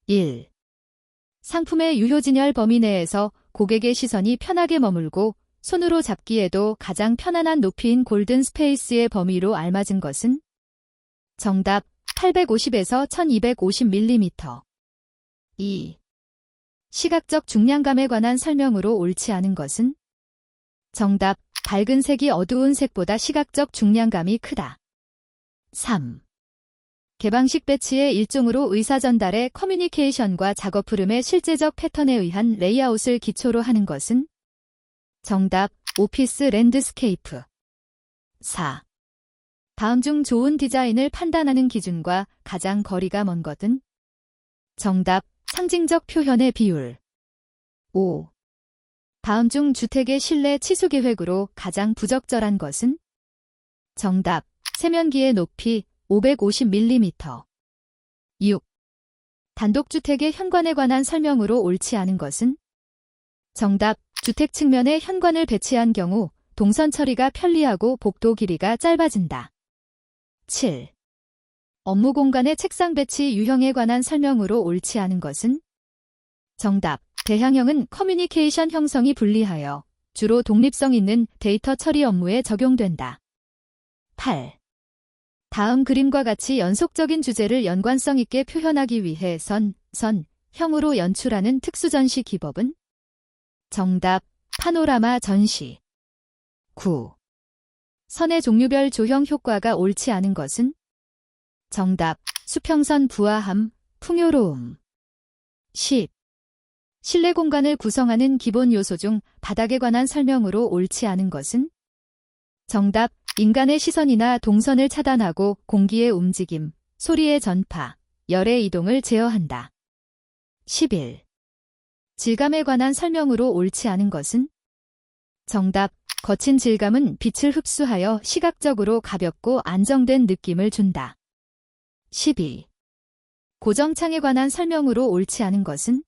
1. 상품의 유효진열 범위 내에서 고객의 시선이 편하게 머물고 손으로 잡기에도 가장 편안한 높이인 골든 스페이스의 범위로 알맞은 것은? 정답 850에서 1250mm. 2. 시각적 중량감에 관한 설명으로 옳지 않은 것은? 정답 밝은 색이 어두운 색보다 시각적 중량감이 크다. 3. 개방식 배치의 일종으로 의사 전달의 커뮤니케이션과 작업 흐름의 실제적 패턴에 의한 레이아웃을 기초로 하는 것은? 정답 오피스 랜드스케이프. 4. 다음 중 좋은 디자인을 판단하는 기준과 가장 거리가 먼 것은? 정답 상징적 표현의 비율. 5. 다음 중 주택의 실내 치수 계획으로 가장 부적절한 것은? 정답 세면기의 높이 550mm. 6. 단독주택의 현관에 관한 설명으로 옳지 않은 것은? 정답 주택 측면에 현관을 배치한 경우 동선 처리가 편리하고 복도 길이가 짧아진다. 7. 업무 공간의 책상 배치 유형에 관한 설명으로 옳지 않은 것은? 정답 대형형은 커뮤니케이션 형성이 불리하여 주로 독립성 있는 데이터 처리 업무에 적용된다. 8. 다음 그림과 같이 연속적인 주제를 연관성 있게 표현하기 위해 형으로 연출하는 특수전시 기법은? 정답 파노라마 전시. 9. 선의 종류별 조형 효과가 옳지 않은 것은? 정답 수평선 부하함, 풍요로움. 10. 실내 공간을 구성하는 기본 요소 중 바닥에 관한 설명으로 옳지 않은 것은? 정답 인간의 시선이나 동선을 차단하고 공기의 움직임, 소리의 전파, 열의 이동을 제어한다. 11. 질감에 관한 설명으로 옳지 않은 것은? 정답 거친 질감은 빛을 흡수하여 시각적으로 가볍고 안정된 느낌을 준다. 12. 고정창에 관한 설명으로 옳지 않은 것은?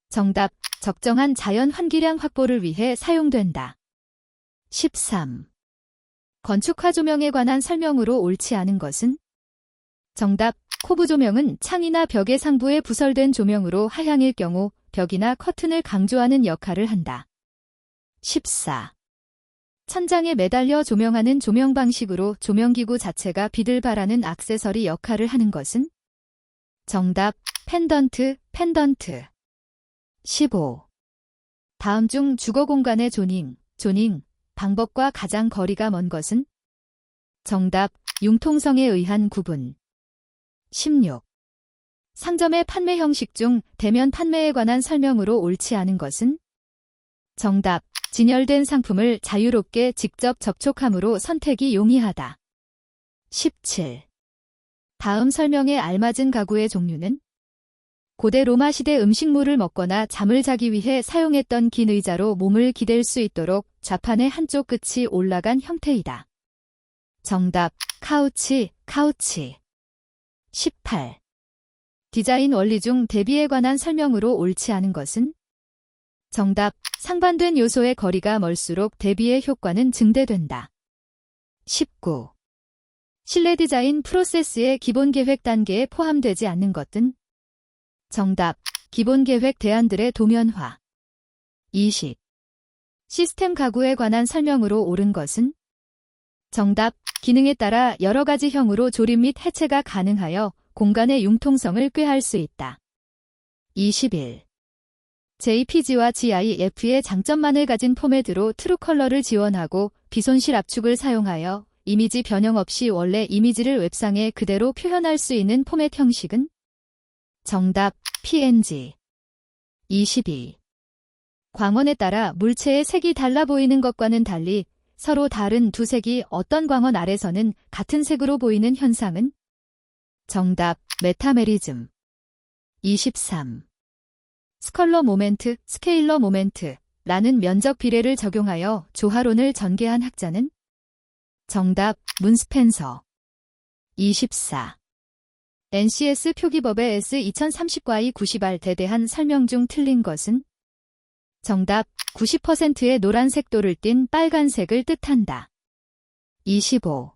정답 적정한 자연 환기량 확보를 위해 사용된다. 13. 건축화 조명에 관한 설명으로 옳지 않은 것은? 정답 코브 조명은 창이나 벽의 상부에 부설된 조명으로 하향일 경우 벽이나 커튼을 강조하는 역할을 한다. 14. 천장에 매달려 조명하는 조명 방식으로 조명기구 자체가 빛을 발하는 액세서리 역할을 하는 것은? 정답 펜던트. 15. 다음 중 주거 공간의 조닝 방법과 가장 거리가 먼 것은? 정답 융통성에 의한 구분. 16. 상점의 판매 형식 중 대면 판매에 관한 설명으로 옳지 않은 것은? 정답 진열된 상품을 자유롭게 직접 접촉함으로 선택이 용이하다. 17. 다음 설명에 알맞은 가구의 종류는? 고대 로마 시대 음식물을 먹거나 잠을 자기 위해 사용했던 긴 의자로 몸을 기댈 수 있도록 좌판의 한쪽 끝이 올라간 형태이다. 정답 카우치. 18. 디자인 원리 중 대비에 관한 설명으로 옳지 않은 것은? 정답 상반된 요소의 거리가 멀수록 대비의 효과는 증대된다. 19. 실내 디자인 프로세스의 기본 계획 단계에 포함되지 않는 것은? 정답 기본 계획 대안들의 도면화. 20. 시스템 가구에 관한 설명으로 옳은 것은? 정답 기능에 따라 여러 가지 형으로 조립 및 해체가 가능하여 공간의 융통성을 꾀할 수 있다. 21. JPG와 GIF의 장점만을 가진 포맷으로 트루컬러를 지원하고 비손실 압축을 사용하여 이미지 변형 없이 원래 이미지를 웹상에 그대로 표현할 수 있는 포맷 형식은? 정답 PNG. 22. 광원에 따라 물체의 색이 달라 보이는 것과는 달리 서로 다른 두 색이 어떤 광원 아래서는 같은 색으로 보이는 현상은? 정답 메타메리즘. 23. 스컬러 모멘트, 스케일러 모멘트라는 면적 비례를 적용하여 조화론을 전개한 학자는? 정답 문 스펜서. 24. NCS 표기법의 S2030과의 90R에 대한 설명 중 틀린 것은? 정답 90%의 노란색도를 띤 빨간색을 뜻한다. 25.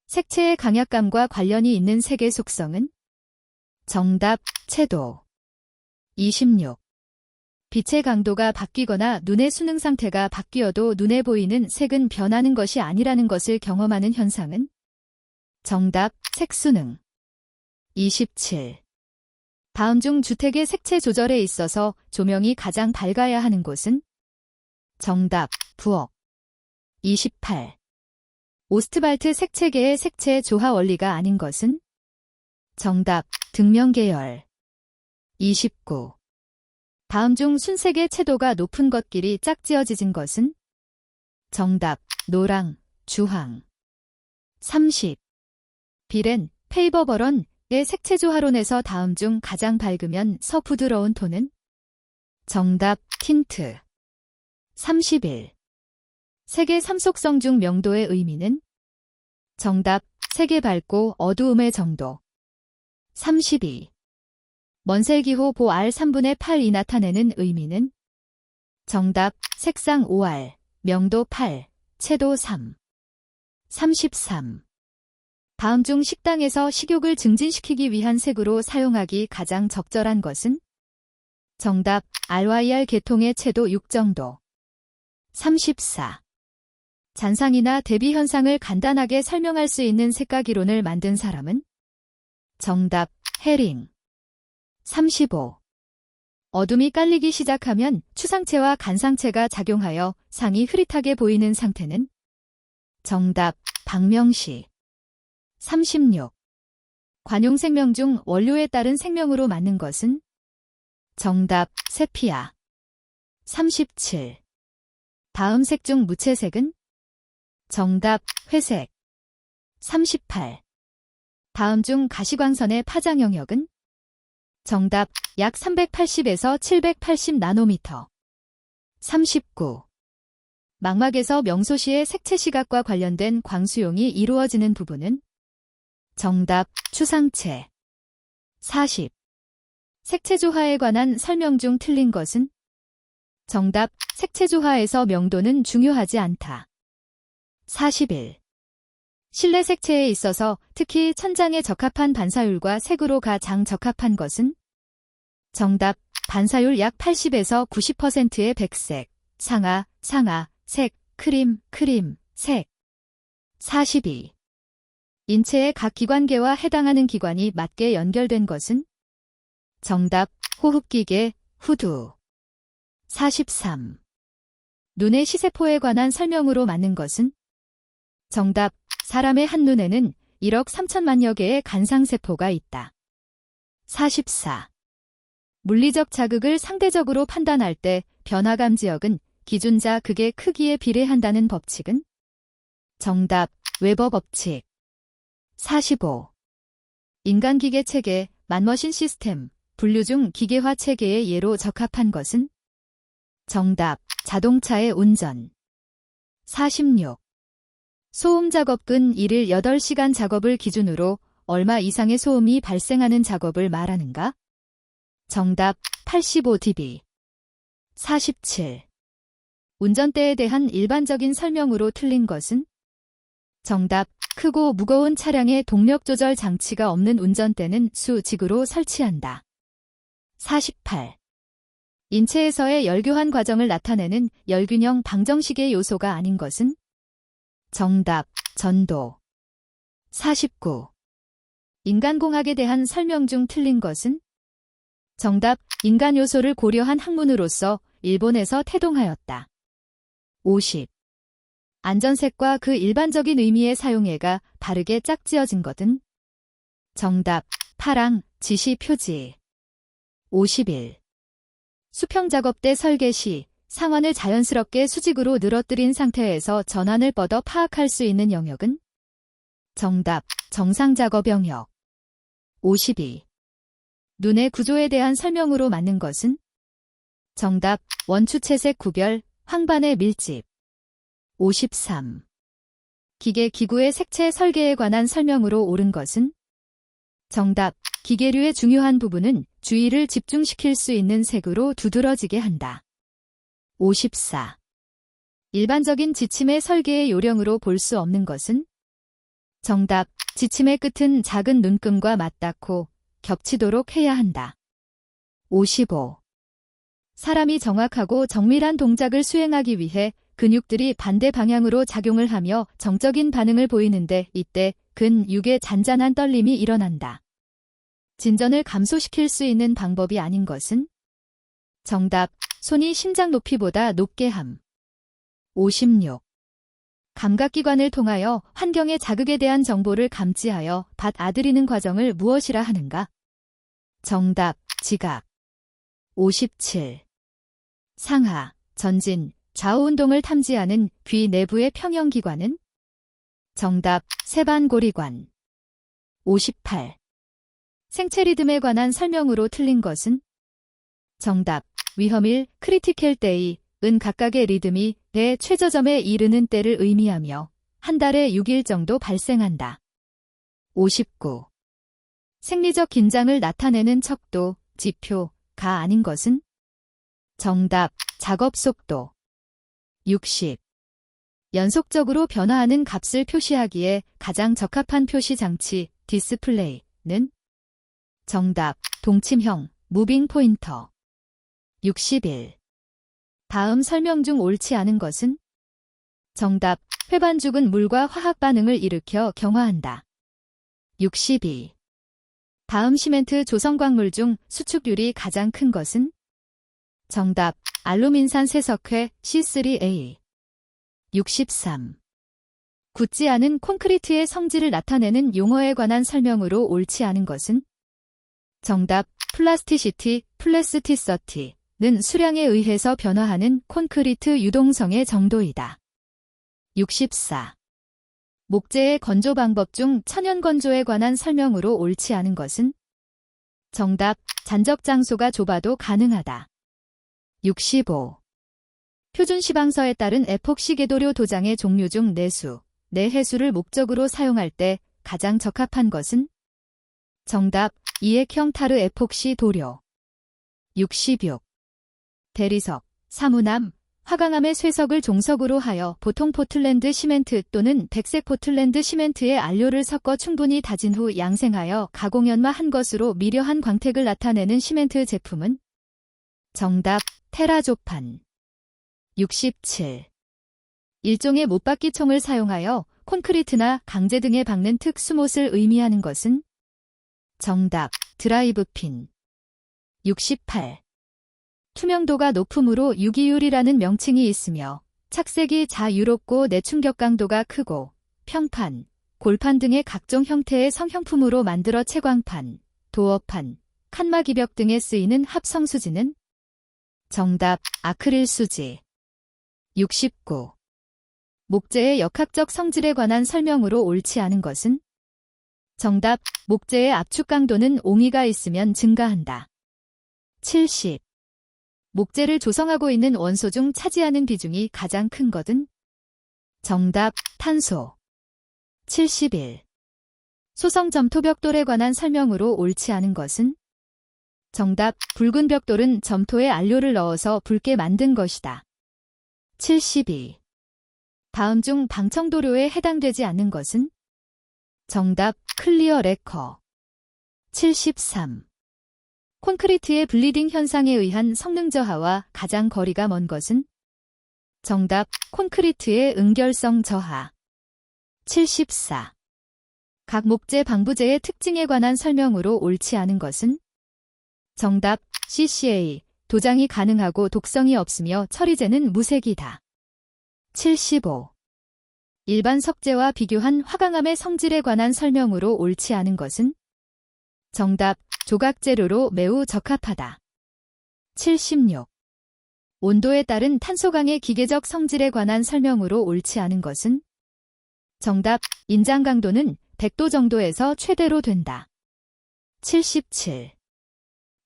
색채의 강약감과 관련이 있는 색의 속성은? 정답, 채도. 26. 빛의 강도가 바뀌거나 눈의 수능 상태가 바뀌어도 눈에 보이는 색은 변하는 것이 아니라는 것을 경험하는 현상은? 정답, 색수능. 27. 다음 중 주택의 색채 조절에 있어서 조명이 가장 밝아야 하는 곳은? 정답, 부엌. 28. 오스트발트 색채계의 색채 조화 원리가 아닌 것은? 정답, 등명 계열. 29. 다음 중 순색의 채도가 높은 것끼리 짝지어지진 것은? 정답, 노랑, 주황. 30. 빌앤 페이버 버런의 색채 조화론에서 다음 중 가장 밝으면 서 부드러운 톤은? 정답, 틴트. 31. 색의 삼속성 중 명도의 의미는? 정답, 색의 밝고 어두움의 정도. 32. 먼셀기호 보 R 3분의 8이 나타내는 의미는? 정답, 색상 5R, 명도 8, 채도 3. 33. 다음 중 식당에서 식욕을 증진시키기 위한 색으로 사용하기 가장 적절한 것은? 정답, RYR 계통의 채도 6 정도. 34. 잔상이나 대비 현상을 간단하게 설명할 수 있는 색각이론을 만든 사람은? 정답, 해링. 35. 어둠이 깔리기 시작하면 추상체와 간상체가 작용하여 상이 흐릿하게 보이는 상태는? 정답, 박명시. 36. 관용생명 중 원료에 따른 생명으로 맞는 것은? 정답, 세피야. 37. 다음 색 중 무채색은? 정답, 회색. 38. 다음 중 가시광선의 파장 영역은? 정답, 약 380에서 780 나노미터. 39. 망막에서 명소시의 색채 시각과 관련된 광수용이 이루어지는 부분은? 정답, 추상체. 40. 색채 조화에 관한 설명 중 틀린 것은? 정답, 색채 조화에서 명도는 중요하지 않다. 41. 실내 색채에 있어서 특히 천장에 적합한 반사율과 색으로 가장 적합한 것은? 정답, 반사율 약 80에서 90%의 백색, 상아, 색, 크림, 색. 42. 인체의 각 기관계와 해당하는 기관이 맞게 연결된 것은? 정답, 호흡기계, 후두. 43. 눈의 시세포에 관한 설명으로 맞는 것은? 정답, 사람의 한눈에는 1억 3천만여 개의 간상세포가 있다. 44. 물리적 자극을 상대적으로 판단할 때 변화감 지역은 기준자 극의 크기에 비례한다는 법칙은? 정답, 웨버 법칙. 45. 인간 기계 체계, 만머신 시스템, 분류 중 기계화 체계의 예로 적합한 것은? 정답, 자동차의 운전. 46. 소음 작업근 1일 8시간 작업을 기준으로 얼마 이상의 소음이 발생하는 작업을 말하는가? 정답, 85dB. 47. 운전대에 대한 일반적인 설명으로 틀린 것은? 정답, 크고 무거운 차량의 동력 조절 장치가 없는 운전대는 수직으로 설치한다. 48. 인체에서의 열교환 과정을 나타내는 열균형 방정식의 요소가 아닌 것은? 정답, 전도. 49. 인간공학에 대한 설명 중 틀린 것은? 정답, 인간 요소를 고려한 학문으로서 일본에서 태동하였다. 50. 안전색과 그 일반적인 의미의 사용예가 바르게 짝지어진 것은? 정답, 파랑, 지시 표지. 51. 수평 작업 때 설계 시 상완을 자연스럽게 수직으로 늘어뜨린 상태에서 전환을 뻗어 파악할 수 있는 영역은? 정답, 정상 작업 영역. 52. 눈의 구조에 대한 설명으로 맞는 것은? 정답, 원추채색 구별, 황반의 밀집. 53. 기계 기구의 색채 설계에 관한 설명으로 옳은 것은? 정답, 기계류의 중요한 부분은 주의를 집중시킬 수 있는 색으로 두드러지게 한다. 54. 일반적인 지침의 설계의 요령으로 볼 수 없는 것은? 정답, 지침의 끝은 작은 눈금과 맞닿고 겹치도록 해야 한다. 55. 사람이 정확하고 정밀한 동작을 수행하기 위해 근육들이 반대 방향으로 작용을 하며 정적인 반응을 보이는데 이때 근육의 잔잔한 떨림이 일어난다. 진전을 감소시킬 수 있는 방법이 아닌 것은? 정답. 손이 심장 높이보다 높게 함. 56. 감각기관을 통하여 환경의 자극에 대한 정보를 감지하여 받아들이는 과정을 무엇이라 하는가? 정답. 지각. 57. 상하, 전진, 좌우 운동을 탐지하는 귀 내부의 평형기관은? 정답. 세반고리관. 58. 생체 리듬에 관한 설명으로 틀린 것은? 정답. 위험일, 크리티컬 데이, 은 각각의 리듬이 내 최저점에 이르는 때를 의미하며 한 달에 6일 정도 발생한다. 59. 생리적 긴장을 나타내는 척도, 지표가 아닌 것은? 정답. 작업 속도. 60. 연속적으로 변화하는 값을 표시하기에 가장 적합한 표시 장치, 디스플레이는? 정답. 동침형, 무빙 포인터. 61. 다음 설명 중 옳지 않은 것은? 정답. 회반죽은 물과 화학 반응을 일으켜 경화한다. 62. 다음 시멘트 조성 광물 중 수축률이 가장 큰 것은? 정답. 알루민산 세석회 C3A. 63. 굳지 않은 콘크리트의 성질을 나타내는 용어에 관한 설명으로 옳지 않은 것은? 정답. 플라스티시티, 플래스티서티는 수량에 의해서 변화하는 콘크리트 유동성의 정도이다. 64. 목재의 건조 방법 중 천연 건조에 관한 설명으로 옳지 않은 것은? 정답. 잔적 장소가 좁아도 가능하다. 65. 표준 시방서에 따른 에폭시 궤도료 도장의 종류 중 내수, 내해수를 목적으로 사용할 때 가장 적합한 것은? 정답. 이액형 타르 에폭시 도료. 66. 대리석, 사무남, 화강암의 쇠석을 종석으로 하여 보통 포틀랜드 시멘트 또는 백색 포틀랜드 시멘트에 안료를 섞어 충분히 다진 후 양생하여 가공연마한 것으로 미려한 광택을 나타내는 시멘트 제품은? 정답. 테라조판. 67. 일종의 못박기 총을 사용하여 콘크리트나 강제 등에 박는 특수못을 의미하는 것은? 정답. 드라이브핀. 68. 투명도가 높으므로 유기율이라는 명칭이 있으며 착색이 자유롭고 내충격 강도가 크고 평판, 골판 등의 각종 형태의 성형품으로 만들어 채광판, 도어판, 칸막이벽 등에 쓰이는 합성수지는? 정답. 아크릴 수지. 69. 목재의 역학적 성질에 관한 설명으로 옳지 않은 것은? 정답. 목재의 압축 강도는 옹이가 있으면 증가한다. 70. 목재를 조성하고 있는 원소 중 차지하는 비중이 가장 큰 것은? 정답. 탄소. 71. 소성 점토 벽돌에 관한 설명으로 옳지 않은 것은? 정답. 붉은 벽돌은 점토에 안료를 넣어서 붉게 만든 것이다. 72. 다음 중 방청도료에 해당되지 않는 것은? 정답. 클리어 레커. 73. 콘크리트의 블리딩 현상에 의한 성능 저하와 가장 거리가 먼 것은? 정답. 콘크리트의 응결성 저하. 74. 각 목재 방부제의 특징에 관한 설명으로 옳지 않은 것은? 정답. CCA. 도장이 가능하고 독성이 없으며 처리제는 무색이다. 75. 일반 석재와 비교한 화강암의 성질에 관한 설명으로 옳지 않은 것은? 정답. 조각재료로 매우 적합하다. 76. 온도에 따른 탄소강의 기계적 성질에 관한 설명으로 옳지 않은 것은? 정답. 인장 강도는 100도 정도에서 최대로 된다. 77.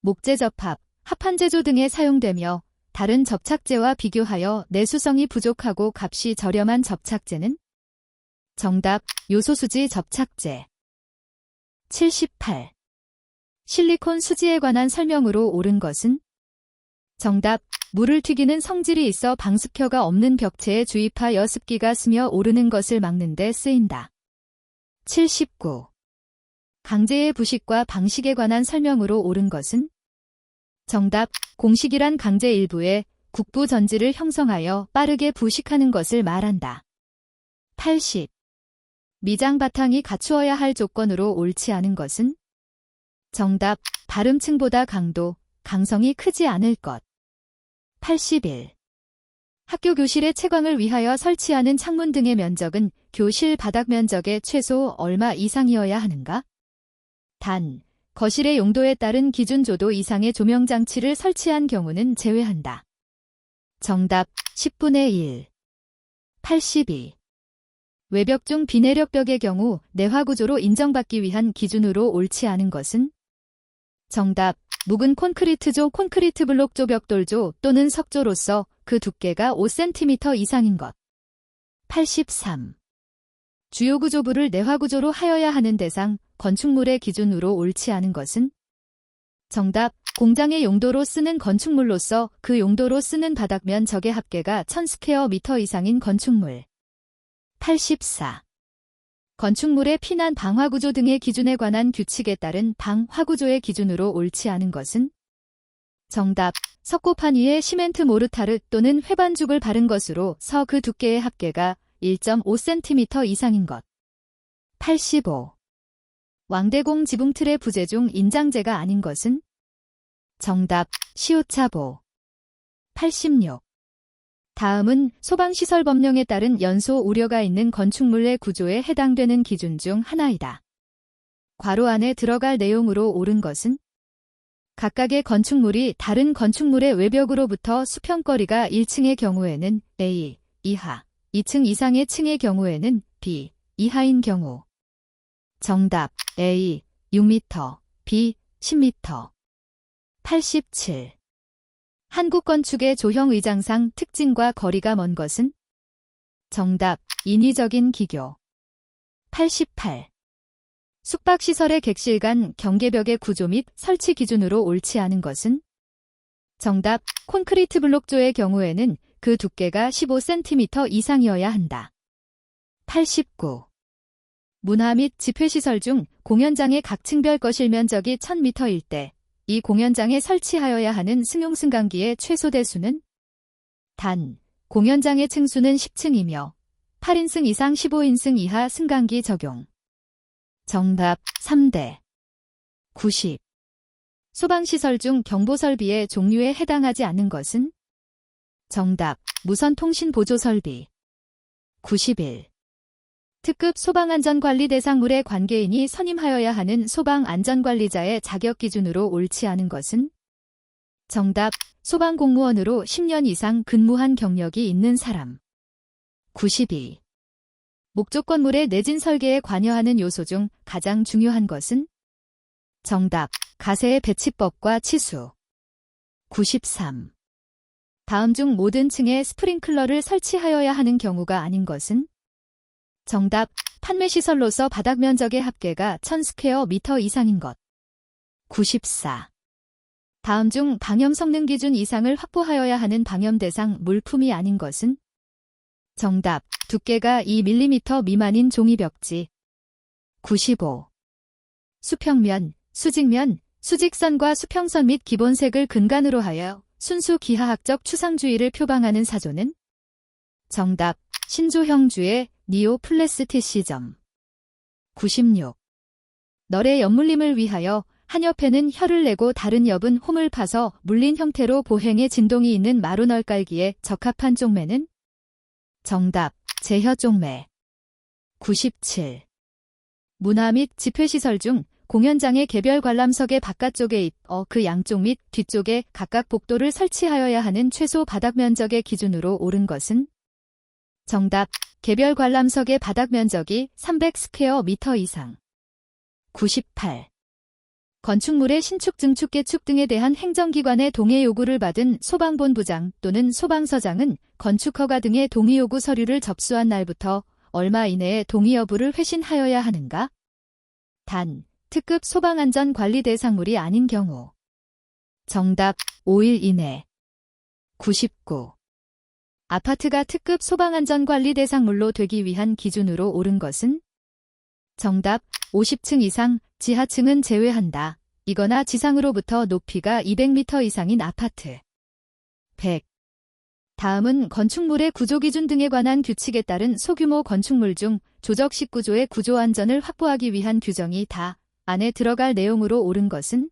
목재 접합, 합판제조 등에 사용되며 다른 접착제와 비교하여 내수성이 부족하고 값이 저렴한 접착제는? 정답. 요소수지 접착제. 78. 실리콘 수지에 관한 설명으로 옳은 것은? 정답. 물을 튀기는 성질이 있어 방습효가 없는 벽체에 주입하여 습기가 스며 오르는 것을 막는 데 쓰인다. 79. 강제의 부식과 방식에 관한 설명으로 옳은 것은? 정답. 공식이란 강제 일부에 국부 전지를 형성하여 빠르게 부식하는 것을 말한다. 80. 미장 바탕이 갖추어야 할 조건으로 옳지 않은 것은? 정답. 발음층보다 강도, 강성이 크지 않을 것. 81. 학교 교실의 채광을 위하여 설치하는 창문 등의 면적은 교실 바닥 면적의 최소 얼마 이상이어야 하는가? 단, 거실의 용도에 따른 기준 조도 이상의 조명장치를 설치한 경우는 제외한다. 정답. 10분의 1. 82. 외벽 중 비내력벽의 경우 내화구조로 인정받기 위한 기준으로 옳지 않은 것은? 정답. 묵은 콘크리트조 콘크리트 블록조 벽돌조 또는 석조로서 그 두께가 5cm 이상인 것. 83. 주요 구조부를 내화구조로 하여야 하는 대상, 건축물의 기준으로 옳지 않은 것은? 정답. 공장의 용도로 쓰는 건축물로서 그 용도로 쓰는 바닥면 적의 합계가 1000스퀘어미터 이상인 건축물. 84. 건축물의 피난 방화구조 등의 기준에 관한 규칙에 따른 방화구조의 기준으로 옳지 않은 것은? 정답. 석고판 위에 시멘트 모르타르 또는 회반죽을 바른 것으로 서 그 두께의 합계가 1.5cm 이상인 것. 85. 왕대공 지붕틀의 부재 중 인장재가 아닌 것은? 정답. 시오차보. 86. 다음은 소방시설 법령에 따른 연소 우려가 있는 건축물의 구조에 해당되는 기준 중 하나이다. 괄호 안에 들어갈 내용으로 옳은 것은? 각각의 건축물이 다른 건축물의 외벽으로부터 수평거리가 1층의 경우에는 A 이하, 2층 이상의 층의 경우에는 B 이하인 경우. 정답. A 6m, B 10m. 87. 한국 건축의 조형 의장상 특징과 거리가 먼 것은? 정답. 인위적인 기교. 88. 숙박시설의 객실 간 경계벽의 구조 및 설치 기준으로 옳지 않은 것은? 정답. 콘크리트 블록조의 경우에는 그 두께가 15cm 이상이어야 한다. 89. 문화 및 집회시설 중 공연장의 각 층별 거실 면적이 1000m일 때 이 공연장에 설치하여야 하는 승용승강기의 최소 대수는? 단, 공연장의 층수는 10층이며 8인승 이상 15인승 이하 승강기 적용. 정답. 3대. 90. 소방시설 중 경보설비의 종류에 해당하지 않는 것은? 정답. 무선통신보조설비. 91. 특급 소방안전관리 대상물의 관계인이 선임하여야 하는 소방안전관리자의 자격 기준으로 옳지 않은 것은? 정답. 소방공무원으로 10년 이상 근무한 경력이 있는 사람. 92. 목조건물의 내진 설계에 관여하는 요소 중 가장 중요한 것은? 정답. 가세의 배치법과 치수. 93. 다음 중 모든 층에 스프링클러를 설치하여야 하는 경우가 아닌 것은? 정답. 판매시설로서 바닥 면적의 합계가 1000스퀘어미터 이상인 것. 94. 다음 중 방염 성능 기준 이상을 확보하여야 하는 방염 대상 물품이 아닌 것은? 정답. 두께가 2mm 미만인 종이벽지. 95. 수평면, 수직면, 수직선과 수평선 및 기본색을 근간으로 하여 순수 기하학적 추상주의를 표방하는 사조는? 정답. 신조형주의 니오플래스티시즘. 96. 널의 옆물림을 위하여 한 옆에는 혀를 내고 다른 옆은 홈을 파서 물린 형태로 보행의 진동이 있는 마루널 깔기에 적합한 쪽매는? 정답. 제혀 쪽매. 97. 문화 및 집회시설 중 공연장의 개별 관람석의 바깥쪽에 그 양쪽 및 뒤쪽에 각각 복도를 설치하여야 하는 최소 바닥 면적의 기준으로 옳은 것은? 정답. 개별 관람석의 바닥 면적이 300스퀘어미터 이상. 98. 건축물의 신축, 증축, 개축 등에 대한 행정기관의 동의 요구를 받은 소방본부장 또는 소방서장은 건축허가 등의 동의 요구 서류를 접수한 날부터 얼마 이내에 동의 여부를 회신하여야 하는가? 단, 특급 소방안전관리 대상물이 아닌 경우. 정답. 5일 이내. 99. 아파트가 특급 소방안전관리 대상물로 되기 위한 기준으로 옳은 것은? 정답. 50층 이상 지하층은 제외한다. 이거나 지상으로부터 높이가 200m 이상인 아파트. 100. 다음은 건축물의 구조 기준 등에 관한 규칙에 따른 소규모 건축물 중 조적식 구조의 구조 안전을 확보하기 위한 규정이 다 안에 들어갈 내용으로 옳은 것은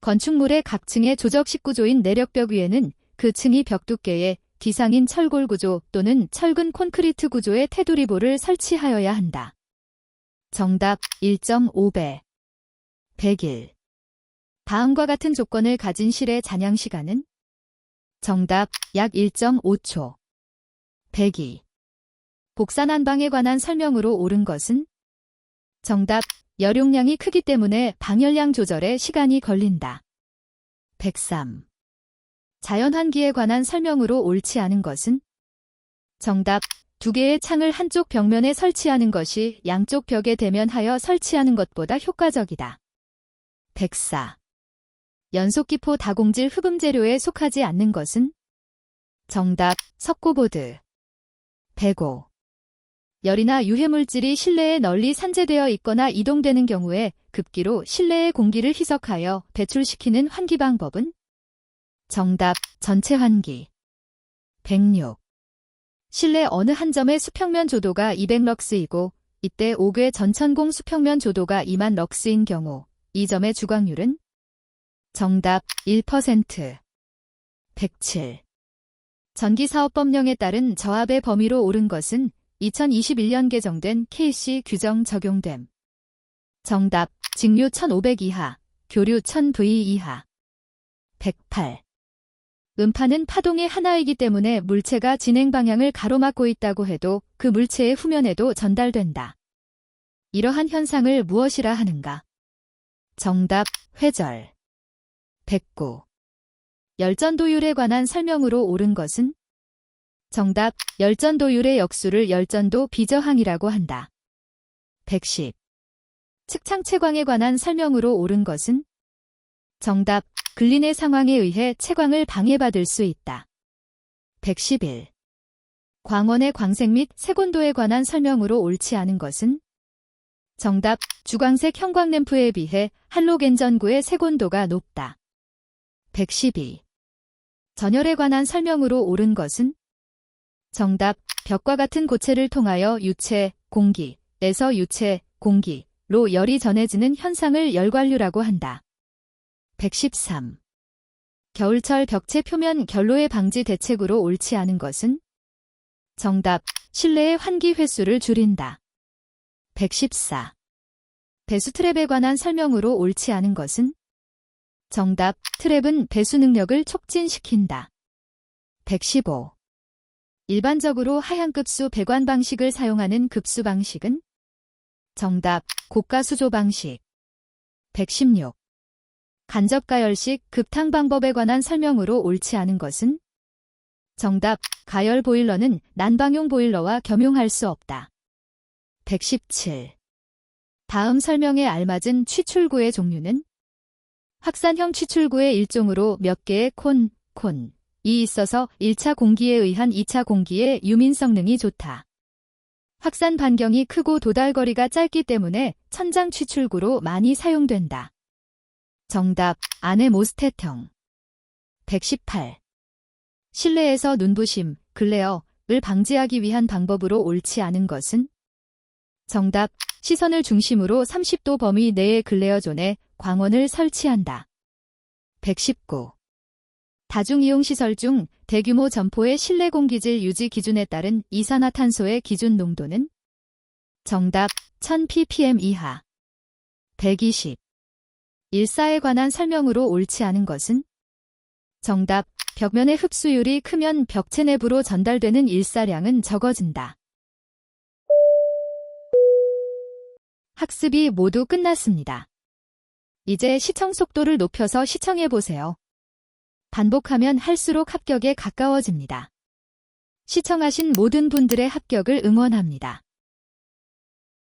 건축물의 각 층의 조적식 구조인 내력벽 위에는 그 층이 벽 두께의 기상인 철골 구조 또는 철근 콘크리트 구조의 테두리볼을 설치하여야 한다. 정답 1.5배. 101. 다음과 같은 조건을 가진 실의 잔향 시간은? 정답 약 1.5초. 102. 복사난방에 관한 설명으로 옳은 것은? 정답 열용량이 크기 때문에 방열량 조절에 시간이 걸린다. 103. 자연환기에 관한 설명으로 옳지 않은 것은? 정답 두 개의 창을 한쪽 벽면에 설치하는 것이 양쪽 벽에 대면하여 설치하는 것보다 효과적이다. 104. 연속기포 다공질 흡음 재료에 속하지 않는 것은? 정답 석고보드. 105. 열이나 유해물질이 실내에 널리 산재되어 있거나 이동되는 경우에 급기로 실내의 공기를 희석하여 배출시키는 환기 방법은? 정답 전체 환기. 106. 실내 어느 한 점의 수평면 조도가 200럭스이고 이때 5개 전천공 수평면 조도가 2만 럭스인 경우 이 점의 주광률은? 정답 1%. 107. 전기사업법령에 따른 저압의 범위로 옳은 것은 2021년 개정된 KC 규정 적용됨. 정답 직류 1500 이하, 교류 1000V 이하. 108. 음파는 파동의 하나이기 때문에 물체가 진행 방향을 가로막고 있다고 해도 그 물체의 후면에도 전달된다. 이러한 현상을 무엇이라 하는가? 정답 회절. 109. 열전도율에 관한 설명으로 옳은 것은? 정답 열전도율의 역수를 열전도 비저항이라고 한다. 110. 측창 채광에 관한 설명으로 옳은 것은? 정답 근린의 상황에 의해 채광을 방해받을 수 있다. 111. 광원의 광색 및 색온도에 관한 설명으로 옳지 않은 것은? 정답 주광색 형광램프에 비해 할로겐 전구의 색온도가 높다. 112. 전열에 관한 설명으로 옳은 것은? 정답 벽과 같은 고체를 통하여 유체, 공기에서 유체, 공기로 열이 전해지는 현상을 열관류라고 한다. 113. 겨울철 벽체 표면 결로의 방지 대책으로 옳지 않은 것은? 정답 실내의 환기 횟수를 줄인다. 114. 배수 트랩에 관한 설명으로 옳지 않은 것은? 정답 트랩은 배수 능력을 촉진시킨다. 115. 일반적으로 하향급수 배관 방식을 사용하는 급수 방식은? 정답 고가수조 방식. 116. 간접가열식 급탕 방법에 관한 설명으로 옳지 않은 것은? 정답 가열 보일러는 난방용 보일러와 겸용할 수 없다. 117. 다음 설명에 알맞은 취출구의 종류는? 확산형 취출구의 일종으로 몇 개의 콘이 있어서 1차 공기에 의한 2차 공기의 유민 성능이 좋다. 확산 반경이 크고 도달거리가 짧기 때문에 천장 취출구로 많이 사용된다. 정답 아네모스텟형. 118. 실내에서 눈부심, 글레어를 방지하기 위한 방법으로 옳지 않은 것은? 정답 시선을 중심으로 30도 범위 내의 글레어 존에 광원을 설치한다. 119. 다중이용시설 중 대규모 점포의 실내 공기질 유지 기준에 따른 이산화탄소의 기준 농도는? 정답 1000ppm 이하. 120. 일사에 관한 설명으로 옳지 않은 것은? 정답 벽면의 흡수율이 크면 벽체 내부로 전달되는 일사량은 적어진다. 학습이 모두 끝났습니다. 이제 시청 속도를 높여서 시청해보세요. 반복하면 할수록 합격에 가까워집니다. 시청하신 모든 분들의 합격을 응원합니다.